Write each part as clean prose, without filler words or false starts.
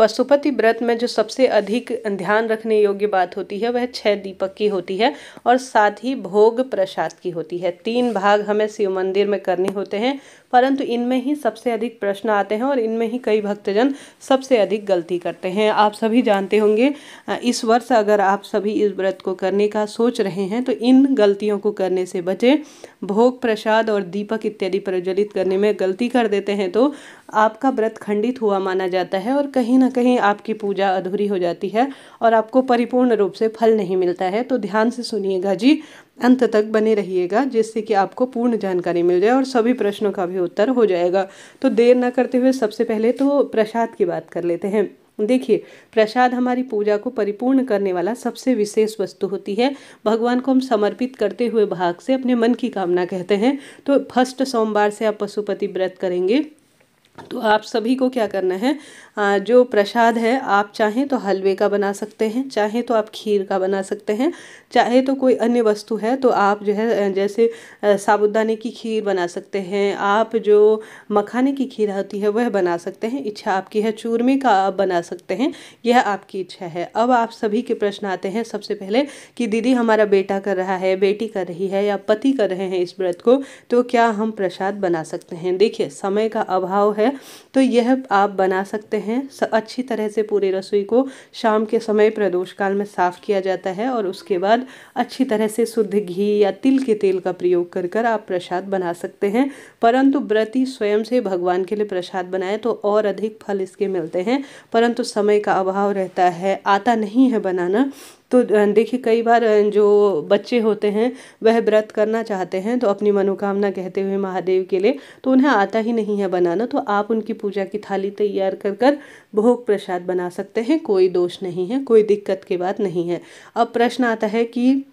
पशुपति व्रत में जो सबसे अधिक ध्यान रखने योग्य बात होती है वह 6 दीपक की होती है और साथ ही भोग प्रसाद की होती है। 3 भाग हमें शिव मंदिर में करने होते हैं, परंतु इनमें ही सबसे अधिक प्रश्न आते हैं और इनमें ही कई भक्तजन सबसे अधिक गलती करते हैं। आप सभी जानते होंगे, इस वर्ष अगर आप सभी इस व्रत को करने का सोच रहे हैं तो इन गलतियों को करने से बचें। भोग प्रसाद और दीपक इत्यादि प्रज्वलित करने में गलती कर देते हैं तो आपका व्रत खंडित हुआ माना जाता है और कहीं ना कहीं आपकी पूजा अधूरी हो जाती है और आपको परिपूर्ण रूप से फल नहीं मिलता है। तो ध्यान से सुनिएगा जी, अंत तक बने रहिएगा, जिससे कि आपको पूर्ण जानकारी मिल जाए और सभी प्रश्नों का भी उत्तर हो जाएगा। तो देर न करते हुए सबसे पहले तो प्रसाद की बात कर लेते हैं। देखिए, प्रसाद हमारी पूजा को परिपूर्ण करने वाला सबसे विशेष वस्तु होती है। भगवान को हम समर्पित करते हुए भाग से अपने मन की कामना कहते हैं। तो फर्स्ट सोमवार से आप पशुपति व्रत करेंगे तो आप सभी को क्या करना है, जो प्रसाद है आप चाहें तो हलवे का बना सकते हैं, चाहे तो आप खीर का बना सकते हैं, चाहे तो कोई अन्य वस्तु है तो आप जो है जैसे साबूदाने की खीर बना सकते हैं, आप जो मखाने की खीर होती है वह बना सकते हैं। इच्छा आपकी है चूरमे का आप बना सकते हैं, यह आपकी इच्छा है। अब आप सभी के प्रश्न आते हैं सबसे पहले कि दीदी हमारा बेटा कर रहा है, बेटी कर रही है या पति कर रहे हैं इस व्रत को, तो क्या हम प्रसाद बना सकते हैं। देखिए, समय का अभाव है तो यह आप बना सकते हैं। अच्छी तरह से पूरी रसोई को शाम के समय प्रदोष काल में साफ किया जाता है और उसके बाद अच्छी तरह से शुद्ध घी या तिल के तेल का प्रयोग कर आप प्रसाद बना सकते हैं। परंतु व्रती स्वयं से भगवान के लिए प्रसाद बनाए तो और अधिक फल इसके मिलते हैं, परंतु समय का अभाव रहता है, आता नहीं है बनाना। तो देखिए, कई बार जो बच्चे होते हैं वह व्रत करना चाहते हैं तो अपनी मनोकामना कहते हुए महादेव के लिए, तो उन्हें आता ही नहीं है बनाना, तो आप उनकी पूजा की थाली तैयार कर भोग प्रसाद बना सकते हैं। कोई दोष नहीं है, कोई दिक्कत की बात नहीं है। अब प्रश्न आता है कि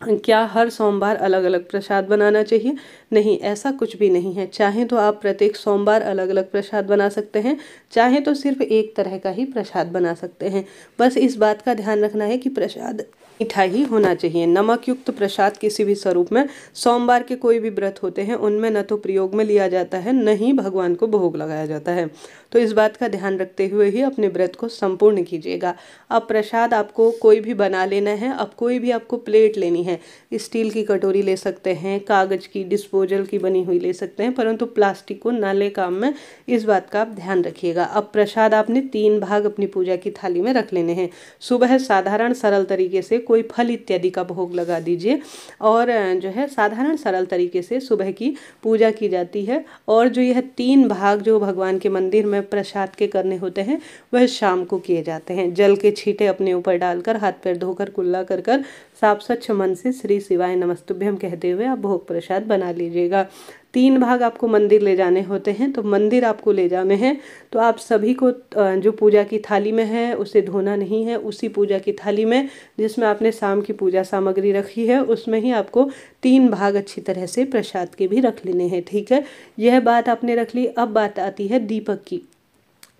क्या हर सोमवार अलग अलग प्रसाद बनाना चाहिए। नहीं, ऐसा कुछ भी नहीं है। चाहे तो आप प्रत्येक सोमवार अलग अलग प्रसाद बना सकते हैं, चाहे तो सिर्फ एक तरह का ही प्रसाद बना सकते हैं। बस इस बात का ध्यान रखना है कि प्रसाद मीठा ही होना चाहिए। नमक युक्त प्रसाद किसी भी स्वरूप में सोमवार के कोई भी व्रत होते हैं उनमें न तो प्रयोग में लिया जाता है, न ही भगवान को भोग लगाया जाता है। तो इस बात का ध्यान रखते हुए ही अपने व्रत को संपूर्ण कीजिएगा। अब प्रसाद आपको कोई भी बना लेना है। अब कोई भी आपको प्लेट लेनी है, स्टील की कटोरी ले सकते हैं, कागज की डिस्पोजल की बनी हुई ले सकते हैं, परंतु प्लास्टिक को ना ले काम में, इस बात का आप ध्यान रखिएगा। अब प्रसाद आपने 3 भाग अपनी पूजा की थाली में रख लेने हैं। सुबह साधारण सरल तरीके से कोई फल इत्यादि का भोग लगा दीजिए और जो है साधारण सरल तरीके से सुबह की पूजा की जाती है। और जो यह 3 भाग जो भगवान के मंदिर में प्रसाद के करने होते हैं वह शाम को किए जाते हैं। जल के छींटे अपने ऊपर डालकर, हाथ पैर धोकर, कुल्ला कर साफ स्वच्छ मन से श्री शिवाय नमस्तुभ्यम कहते हुए आप भोग प्रसाद बना लीजिएगा। 3 भाग आपको मंदिर ले जाने होते हैं, तो मंदिर आपको ले जाने हैं तो आप सभी को जो पूजा की थाली में है उसे धोना नहीं है। उसी पूजा की थाली में जिसमें आपने शाम की पूजा सामग्री रखी है उसमें ही आपको 3 भाग अच्छी तरह से प्रसाद के भी रख लेने हैं। ठीक है, यह बात आपने रख ली। अब बात आती है दीपक की।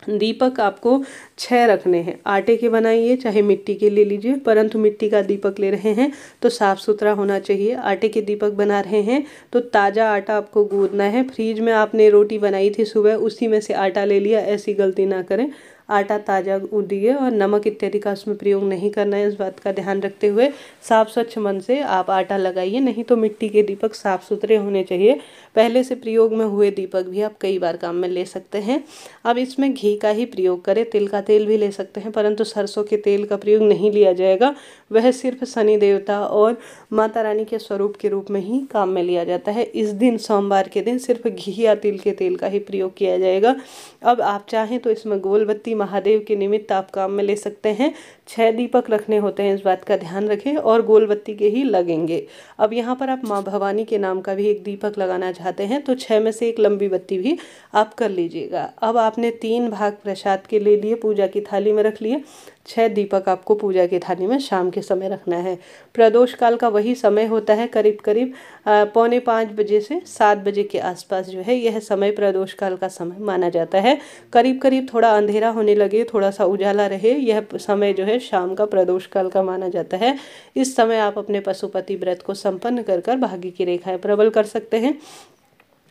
दीपक आपको 6 रखने हैं। आटे के बनाइए चाहे मिट्टी के ले लीजिए, परंतु मिट्टी का दीपक ले रहे हैं तो साफ़ सुथरा होना चाहिए। आटे के दीपक बना रहे हैं तो ताज़ा आटा आपको गूंदना है। फ्रीज में आपने रोटी बनाई थी सुबह, उसी में से आटा ले लिया, ऐसी गलती ना करें। आटा ताज़ा गूंदिए और नमक इत्यादि का उसमें प्रयोग नहीं करना है। इस बात का ध्यान रखते हुए साफ स्वच्छ मन से आप आटा लगाइए, नहीं तो मिट्टी के दीपक साफ सुथरे होने चाहिए। पहले से प्रयोग में हुए दीपक भी आप कई बार काम में ले सकते हैं। अब इसमें घी का ही प्रयोग करें, तिल का तेल भी ले सकते हैं, परंतु सरसों के तेल का प्रयोग नहीं लिया जाएगा। वह सिर्फ शनि देवता और माता रानी के स्वरूप के रूप में ही काम में लिया जाता है। इस दिन सोमवार के दिन सिर्फ घी या तिल के तेल का ही प्रयोग किया जाएगा। अब आप चाहें तो इसमें गोलबत्ती महादेव के निमित्त आप काम में ले सकते हैं। 6 दीपक रखने होते हैं, इस बात का ध्यान रखें, और गोलबत्ती के ही लगेंगे। अब यहाँ पर आप माँ भवानी के नाम का भी एक दीपक लगाना चाहते हैं तो 6 में से एक लंबी बत्ती भी आप कर लीजिएगा। अब आपने 3 भाग प्रसाद के ले लिए, पूजा की थाली में रख लिए। 6 दीपक आपको पूजा की थाली में शाम के समय रखना है। प्रदोष काल का वही समय होता है, करीब करीब 4:45 बजे से 7 बजे के आसपास जो है यह समय प्रदोष काल का समय माना जाता है। करीब करीब थोड़ा अंधेरा होने लगे, थोड़ा सा उजाला रहे, यह समय जो है शाम का प्रदोष काल का माना जाता है। इस समय आप अपने पशुपति व्रत को संपन्न कर भाग्य की रेखाएं प्रबल कर सकते हैं।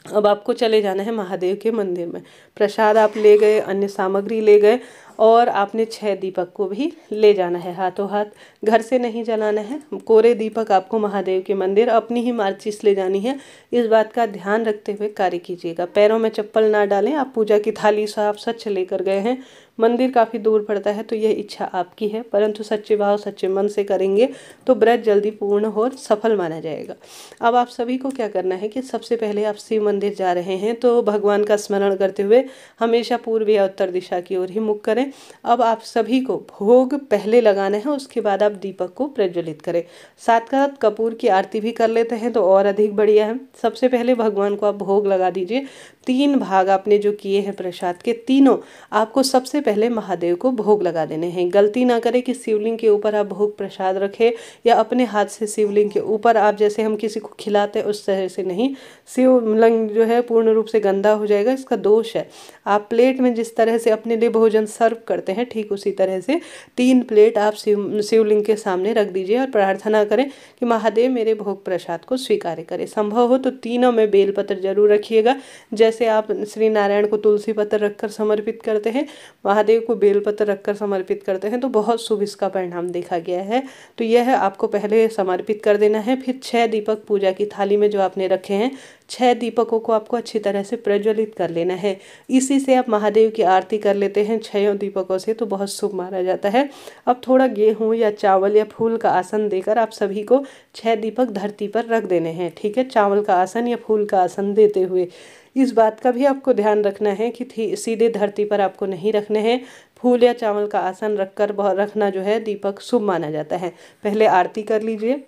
अब आपको चले जाना है महादेव के मंदिर में। प्रसाद आप ले गए, अन्य सामग्री ले गए और आपने 6 दीपक को भी ले जाना है हाथों हाथ, घर से नहीं जलाना है। कोरे दीपक आपको महादेव के मंदिर अपनी ही माचिस ले जानी है। इस बात का ध्यान रखते हुए कार्य कीजिएगा। पैरों में चप्पल ना डालें। आप पूजा की थाली साफ स्वच्छ लेकर गए हैं, मंदिर काफ़ी दूर पड़ता है, तो यह इच्छा आपकी है, परंतु सच्चे भाव सच्चे मन से करेंगे तो व्रत जल्दी पूर्ण हो और सफल माना जाएगा। अब आप सभी को क्या करना है कि सबसे पहले आप शिव मंदिर जा रहे हैं तो भगवान का स्मरण करते हुए हमेशा पूर्व या उत्तर दिशा की ओर ही मुख करें। अब आप सभी को भोग पहले लगाना है, उसके बाद आप दीपक को प्रज्वलित करें। साथ साथ कपूर की आरती भी कर लेते हैं तो और अधिक बढ़िया है। सबसे पहले भगवान को आप भोग लगा दीजिए। 3 भाग आपने जो किए हैं प्रसाद के, तीनों आपको सबसे पहले महादेव को भोग लगा देने हैं। गलती ना करें कि शिवलिंग के ऊपर आप भोग प्रसाद रखें या अपने हाथ से शिवलिंग के ऊपर आप जैसे हम किसी को खिलाते हैं उस तरह से नहीं। शिवलिंग जो है पूर्ण रूप से गंदा हो जाएगा, इसका दोष है। आप प्लेट में जिस तरह से अपने लिए भोजन सर्व करते हैं ठीक उसी तरह से 3 प्लेट आप शिवलिंग के सामने रख दीजिए और प्रार्थना करें कि महादेव मेरे भोग प्रसाद को स्वीकार करें। संभव हो तो तीनों में बेलपत्र जरूर रखिएगा। जैसे आप श्री नारायण को तुलसी पत्र रखकर समर्पित करते हैं, महादेव को बेलपत्र रखकर समर्पित करते हैं, तो बहुत शुभ इसका परिणाम देखा गया है। तो यह आपको पहले समर्पित कर देना है। फिर 6 दीपक पूजा की थाली में जो आपने रखे हैं, 6 दीपकों को आपको अच्छी तरह से प्रज्वलित कर लेना है। इसी से आप महादेव की आरती कर लेते हैं 6 दीपकों से, तो बहुत शुभ माना जाता है। अब थोड़ा गेहूं या चावल या फूल का आसन देकर आप सभी को 6 दीपक धरती पर रख देने हैं। ठीक है, चावल का आसन या फूल का आसन देते हुए। इस बात का भी आपको ध्यान रखना है कि सीधे धरती पर आपको नहीं रखने हैं। फूल या चावल का आसन रखकर रखना जो है दीपक शुभ माना जाता है। पहले आरती कर लीजिए।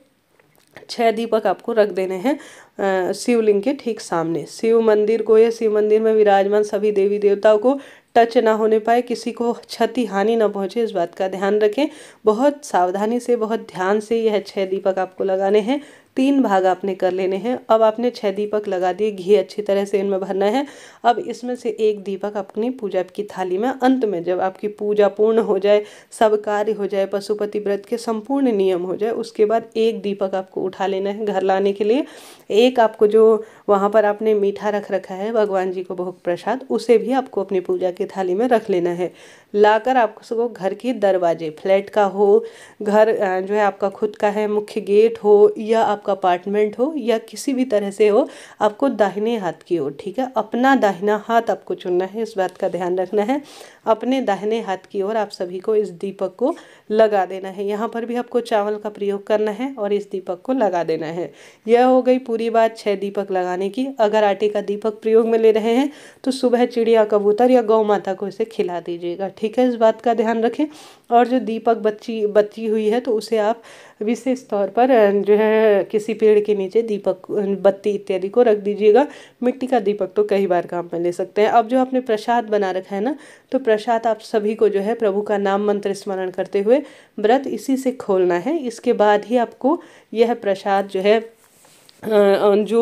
6 दीपक आपको रख देने हैं शिवलिंग के ठीक सामने। शिव मंदिर को या शिव मंदिर में विराजमान सभी देवी देवताओं को टच ना होने पाए, किसी को क्षति हानि ना पहुंचे, इस बात का ध्यान रखें। बहुत सावधानी से बहुत ध्यान से यह 6 दीपक आपको लगाने हैं। 3 भाग आपने कर लेने हैं। अब आपने 6 दीपक लगा दिए, घी अच्छी तरह से इनमें भरना है। अब इसमें से 1 दीपक अपनी पूजा की थाली में अंत में जब आपकी पूजा पूर्ण हो जाए, सब कार्य हो जाए, पशुपति व्रत के संपूर्ण नियम हो जाए, उसके बाद 1 दीपक आपको उठा लेना है घर लाने के लिए। एक आपको जो वहाँ पर आपने मीठा रख रखा है भगवान जी को भोग प्रसाद, उसे भी आपको अपनी पूजा की थाली में रख लेना है। लाकर आपको घर के दरवाजे, फ्लैट का हो, घर जो है आपका खुद का है, मुख्य गेट हो या आपका अपार्टमेंट हो या किसी भी तरह से हो, आपको दाहिने हाथ की ओर, ठीक है, अपना दाहिना हाथ आपको चुनना है, इस बात का ध्यान रखना है। अपने दाहिने हाथ की ओर आप सभी को इस दीपक को लगा देना है। यहाँ पर भी आपको चावल का प्रयोग करना है और इस दीपक को लगा देना है। यह हो गई पूरी बात 6 दीपक लगाने की। अगर आटे का दीपक प्रयोग में ले रहे हैं तो सुबह चिड़िया कबूतर या गौ माता को इसे खिला दीजिएगा। ठीक है, इस बात का ध्यान रखें। और जो दीपक बची हुई है तो उसे आप विशेष तौर पर जो है किसी पेड़ के नीचे दीपक बत्ती इत्यादि को रख दीजिएगा। मिट्टी का दीपक तो कई बार काम में ले सकते हैं। अब जो आपने प्रसाद बना रखा है ना, तो प्रसाद आप सभी को जो है प्रभु का नाम मंत्र स्मरण करते हुए व्रत इसी से खोलना है। इसके बाद ही आपको यह प्रसाद जो है जो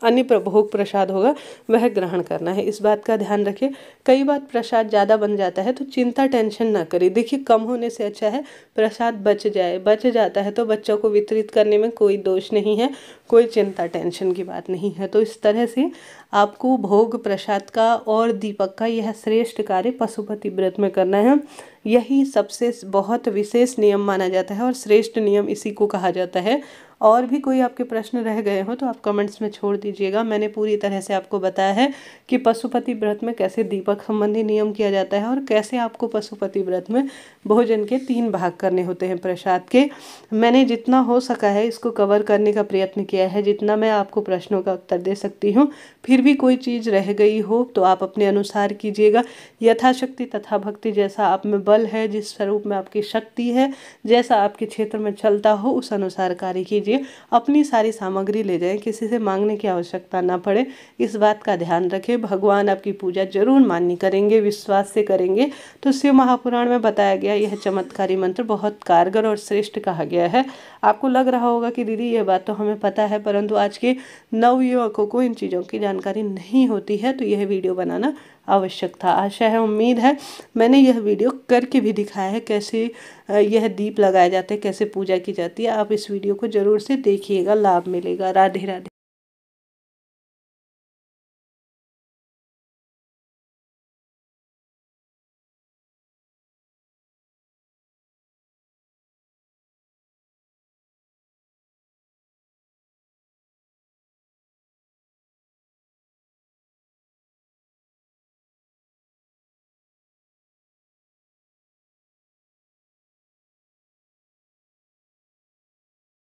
अन्य भोग प्रसाद होगा वह ग्रहण करना है। इस बात का ध्यान रखें। कई बार प्रसाद ज़्यादा बन जाता है तो चिंता टेंशन ना करें। देखिए, कम होने से अच्छा है प्रसाद बच जाता है तो बच्चों को वितरित करने में कोई दोष नहीं है, कोई चिंता टेंशन की बात नहीं है। तो इस तरह से आपको भोग प्रसाद का और दीपक का यह श्रेष्ठ कार्य पशुपति व्रत में करना है। यही सबसे बहुत विशेष नियम माना जाता है और श्रेष्ठ नियम इसी को कहा जाता है। और भी कोई आपके प्रश्न रह गए हो तो आप कमेंट्स में छोड़ दीजिएगा। मैंने पूरी तरह से आपको बताया है कि पशुपति व्रत में कैसे दीपक संबंधी नियम किया जाता है और कैसे आपको पशुपति व्रत में भोजन के 3 भाग करने होते हैं प्रसाद के। मैंने जितना हो सका है इसको कवर करने का प्रयत्न किया है, जितना मैं आपको प्रश्नों का उत्तर दे सकती हूँ। फिर भी कोई चीज़ रह गई हो तो आप अपने अनुसार कीजिएगा। यथाशक्ति तथा भक्ति, जैसा आप में बल है, जिस स्वरूप में आपकी शक्ति है, जैसा आपके क्षेत्र में चलता हो उस अनुसार कार्य कीजिए। अपनी सारी सामग्री ले जाएं, किसी से मांगने की आवश्यकता ना पड़े, इस बात का ध्यान रखें। भगवान आपकी पूजा जरूर मान्य करेंगे, विश्वास से करेंगे। तो शिव महापुराण में बताया गया यह चमत्कारी मंत्र बहुत कारगर और श्रेष्ठ कहा गया है। आपको लग रहा होगा कि दीदी यह बात तो हमें पता है, परंतु आज के नवयुवकों को इन चीज़ों की जानकारी नहीं होती है, तो यह वीडियो बनाना आवश्यक था। आशा है, उम्मीद है मैंने यह वीडियो करके भी दिखाया है कैसे यह दीप लगाए जाते हैं, कैसे पूजा की जाती है। आप इस वीडियो को जरूर से देखिएगा, लाभ मिलेगा। राधे राधे।